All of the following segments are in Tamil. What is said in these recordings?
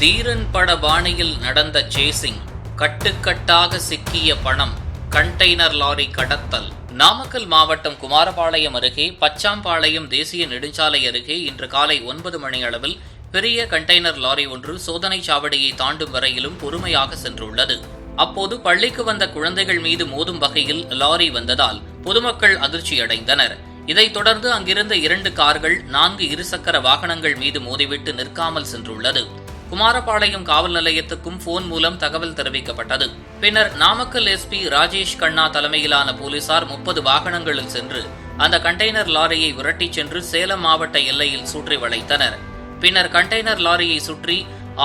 தீரன் பட பாணியில் நடந்த சேசிங், கட்டுக்கட்டாக சிக்கிய பணம், கண்டெய்னர் லாரி கடத்தல். நாமக்கல் மாவட்டம் குமாரபாளையம் அருகே பச்சாம்பாளையம் தேசிய நெடுஞ்சாலை அருகே இன்று காலை 9 மணி அளவில் பெரிய கண்டெய்னர் லாரி ஒன்று சோதனை சாவடியை தாண்டும் வரையிலும் பொறுமையாக சென்றுள்ளது. அப்போது பள்ளிக்கு வந்த குழந்தைகள் மீது மோதும் வகையில் லாரி வந்ததால் பொதுமக்கள் அதிர்ச்சியடைந்தனர். இதைத் தொடர்ந்து அங்கிருந்த 2 கார்கள் 4 இருசக்கர வாகனங்கள் மீது மோதிவிட்டு நிற்காமல் சென்றுள்ளது. குமாரபாளையம் காவல் நிலையத்துக்கும் போன் மூலம் தகவல் தெரிவிக்கப்பட்டது. பின்னர் நாமக்கல் எஸ்பி ராஜேஷ் கண்ணா தலைமையிலான போலீசார் 30 வாகனங்களில் சென்று அந்த கண்டெய்னர் லாரியை விரட்டிச் சென்று சேலம் மாவட்ட எல்லையில் சுற்றி வளைத்தனர். பின்னர் கண்டெய்னர் லாரியை சுற்றி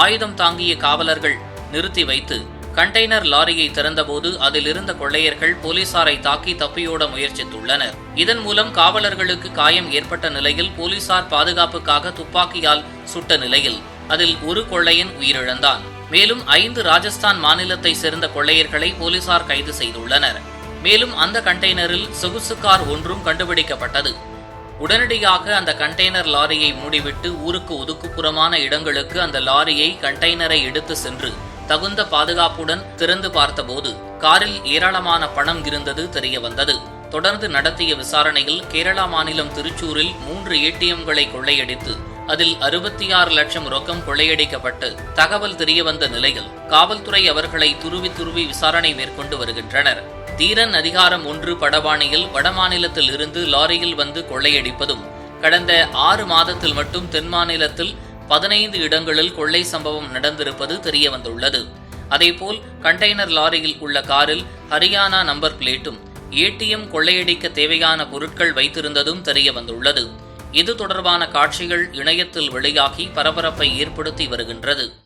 ஆயுதம் தாங்கிய காவலர்கள் நிறுத்தி வைத்து கண்டெய்னர் லாரியை திறந்தபோது அதில் இருந்த கொள்ளையர்கள் போலீசாரை தாக்கி தப்பியோட முயற்சித்துள்ளனர். இதன் மூலம் காவலர்களுக்கு காயம் ஏற்பட்ட நிலையில் போலீசார் பாதுகாப்புக்காக துப்பாக்கியால் சுட்ட நிலையில் அதில் ஒரு கொள்ளையன் உயிரிழந்தான். மேலும் 5 ராஜஸ்தான் மாநிலத்தை சேர்ந்த கொள்ளையர்களை போலீசார் கைது செய்துள்ளனர். மேலும் அந்த கண்டெய்னரில் சொகுசு கார் ஒன்றும் கண்டுபிடிக்கப்பட்டது. உடனடியாக அந்த கண்டெய்னர் லாரியை மூடிவிட்டு ஊருக்கு ஒதுக்குப்புறமான இடங்களுக்கு அந்த லாரியை கண்டெய்னரை எடுத்து சென்று தகுந்த பாதுகாப்புடன் திறந்து பார்த்தபோது காரில் ஏராளமான பணம் இருந்தது தெரியவந்தது. தொடர்ந்து நடத்திய விசாரணையில் கேரளா மாநிலம் திருச்சூரில் 3 ஏடிஎம்களை கொள்ளையடித்து அதில் 66 லட்சம் ரொக்கம் கொள்ளையடிக்கப்பட்டு தகவல் தெரியவந்த நிலையில் காவல்துறை அவர்களை துருவி விசாரணை மேற்கொண்டு வருகின்றனர். தீரன் அதிகாரம் 1 படபாணியில் வடமாநிலத்தில் இருந்து லாரியில் வந்து கொள்ளையடிப்பதும் கடந்த 6 மாதத்தில் மட்டும் தென் மாநிலத்தில் 15 இடங்களில் கொள்ளை சம்பவம் நடந்திருப்பது தெரியவந்துள்ளது. அதேபோல் கண்டெய்னர் லாரியில் உள்ள காரில் ஹரியானா நம்பர் பிளேட்டும் ஏடிஎம் கொள்ளையடிக்க தேவையான பொருட்கள் வைத்திருந்ததும் தெரியவந்துள்ளது. இது தொடர்பான காட்சிகள் இணையத்தில் வெளியாகி பரபரப்பை ஏற்படுத்தி வருகின்றது.